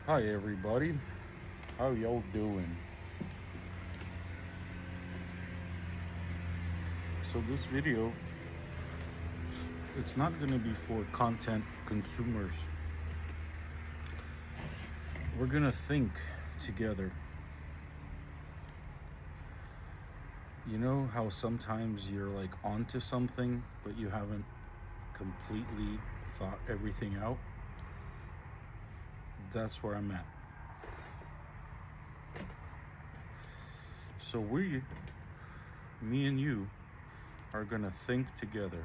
Hi everybody, how y'all doing? So this video, it's not gonna be for content consumers. We're gonna think together. You know how sometimes you're like onto something, but you haven't completely thought everything out? That's where I'm at. So me and you, are gonna think together.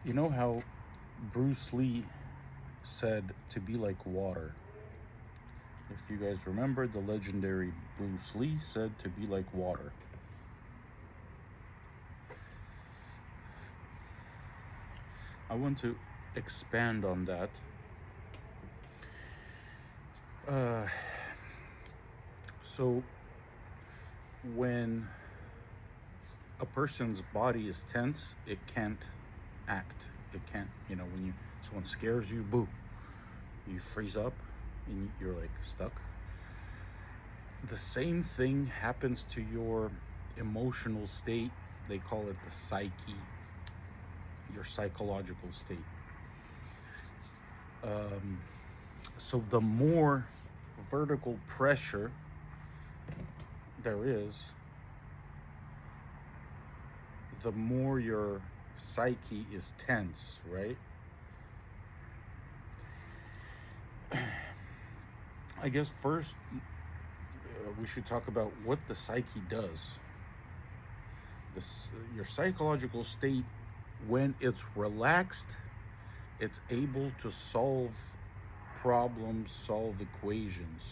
You know how Bruce Lee said to be like water? If you guys remember, the legendary Bruce Lee said to be like water. I want to expand on that. So when a person's body is tense, it can't act. It can't, when someone scares you, boo, you freeze up and you're like stuck. The same thing happens to your emotional state. They call it the psyche, your psychological state. So the more vertical pressure there is, the more your psyche is tense, right? I guess first we should talk about what the psyche does. Your psychological state, when it's relaxed, it's able to solve problems, solve equations.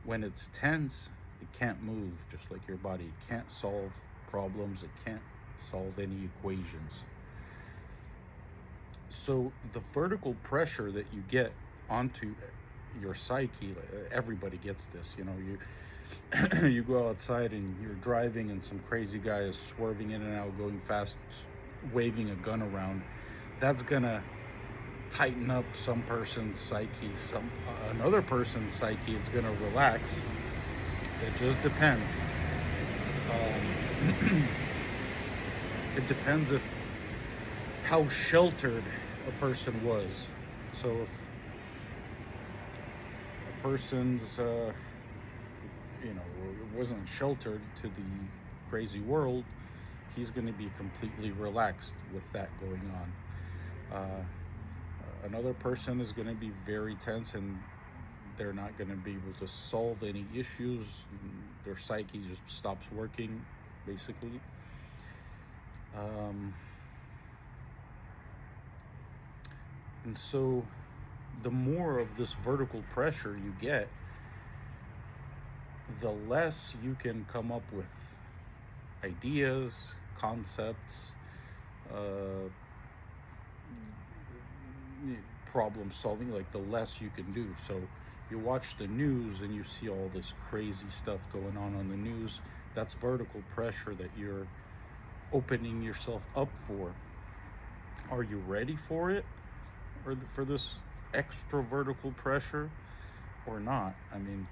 When it's tense, it can't move, just like your body. It can't solve problems, it can't solve any equations. So the vertical pressure that you get onto your psyche, everybody gets this, you go outside and you're driving and some crazy guy is swerving in and out, going fast, waving a gun around. That's gonna tighten up some person's psyche. Another person's psyche is gonna relax. It just depends. It depends if how sheltered a person was. So if a person's wasn't sheltered to the crazy world, he's going to be completely relaxed with that going on. Another person is going to be very tense and they're not going to be able to solve any issues. Their psyche just stops working, basically. And so the more of this vertical pressure you get, the less you can come up with ideas, concepts, problem solving, like the less you can do. So you watch the news and you see all this crazy stuff going on the news. That's vertical pressure that you're opening yourself up for. Are you ready for it, or for this extra vertical pressure, or not? I mean,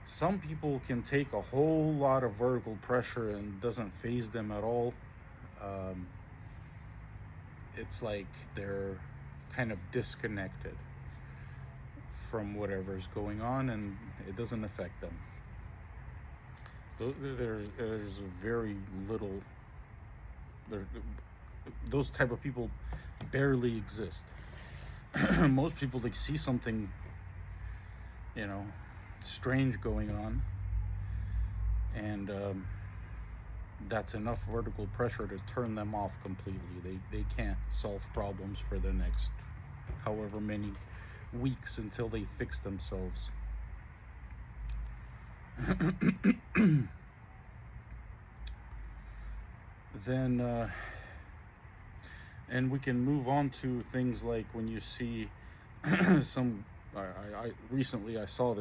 some people can take a whole lot of vertical pressure and it doesn't faze them at all. It's like they're kind of disconnected from whatever's going on and it doesn't affect them. There's very little, those type of people barely exist. Most people, they see something, strange going on, and that's enough vertical pressure to turn them off completely. They can't solve problems for the next however many weeks until they fix themselves. Then and we can move on to things like when you see some I recently I saw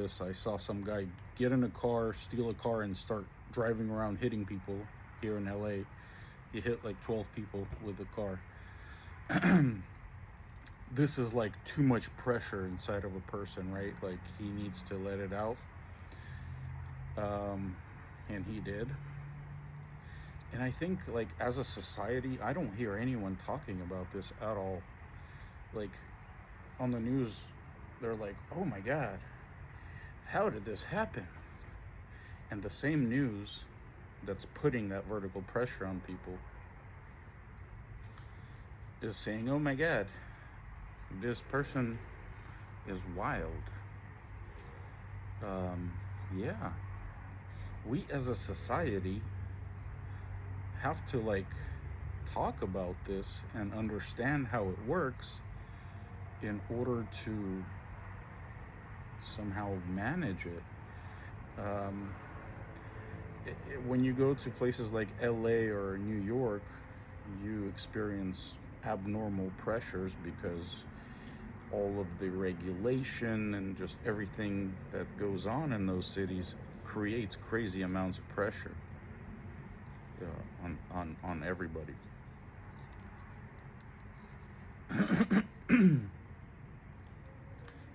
some guy get in a car, steal a car, and start driving around hitting people here in LA. you hit like 12 people with the car. This is like too much pressure inside of a person, right? Like he needs to let it out. And he did. And I think, like, as a society, I don't hear anyone talking about this at all. Like, on the news, they're like, oh my God, how did this happen? And the same news that's putting that vertical pressure on people is saying, oh my God, this person is wild. Yeah. We as a society have to, like, talk about this and understand how it works in order to somehow manage it. When you go to places like LA or New York, you experience abnormal pressures because all of the regulation and just everything that goes on in those cities creates crazy amounts of pressure on everybody.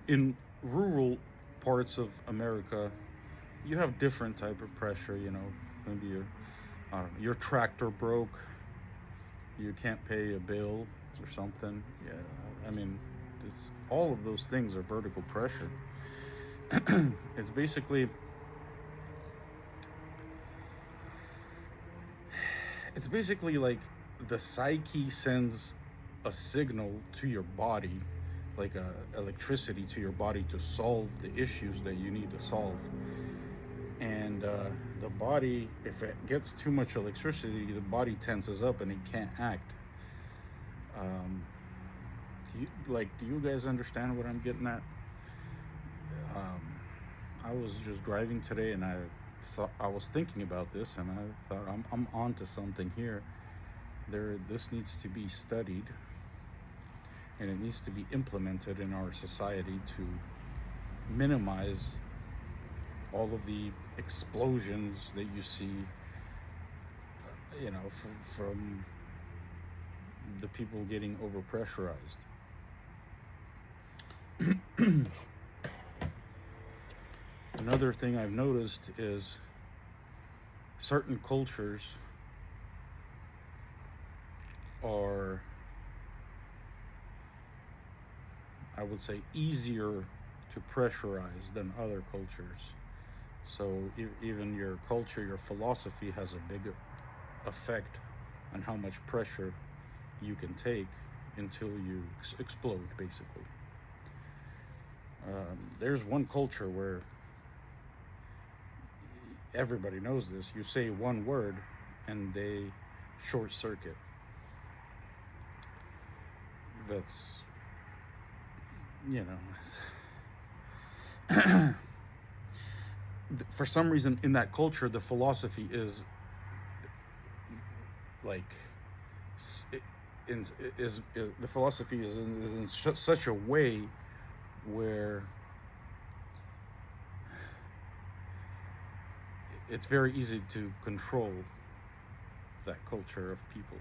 In rural parts of America, you have different type of pressure. You know, maybe your tractor broke, you can't pay a bill or something. Yeah, I mean, all of those things are vertical pressure. It's basically like the psyche sends a signal to your body, like electricity to your body, to solve the issues that you need to solve. And the body, if it gets too much electricity, the body tenses up and it can't act. Do you guys understand what I'm getting at? I was just driving today and I was thinking about this, and I thought I'm onto something here. This needs to be studied, and it needs to be implemented in our society to minimize all of the explosions that you see, from the people getting overpressurized. Another thing I've noticed is certain cultures are, I would say, easier to pressurize than other cultures. So even your culture, your philosophy has a big effect on how much pressure you can take until you explode, basically. There's one culture where everybody knows this. You say one word and they short circuit. That's, for some reason in that culture, the philosophy is like, the philosophy is in such a way where it's very easy to control that culture of people.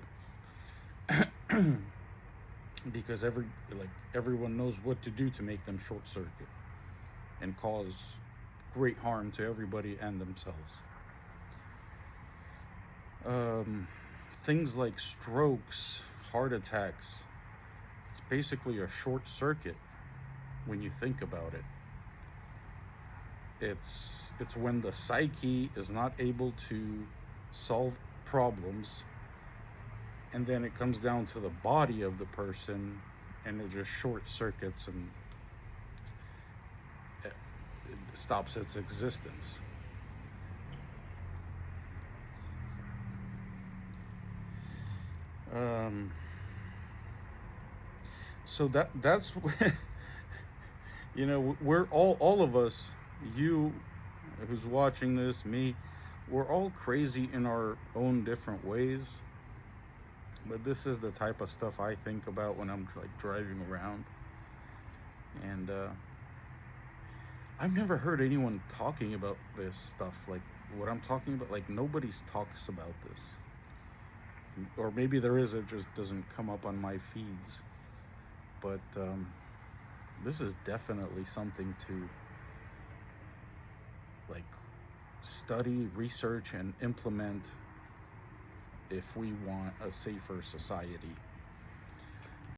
Because everyone knows what to do to make them short circuit and cause great harm to everybody and themselves. Things like strokes, heart attacks, it's basically a short circuit when you think about it. It's when the psyche is not able to solve problems, and then it comes down to the body of the person, and it just short circuits and it stops its existence. So that's we're all of us, you who's watching this, me, we're all crazy in our own different ways. But this is the type of stuff I think about when I'm driving around. And I've never heard anyone talking about this stuff, like what I'm talking about. Like, nobody talks about this. or maybe there is, it just doesn't come up on my feeds. But this is definitely something to like study, research, and implement if we want a safer society.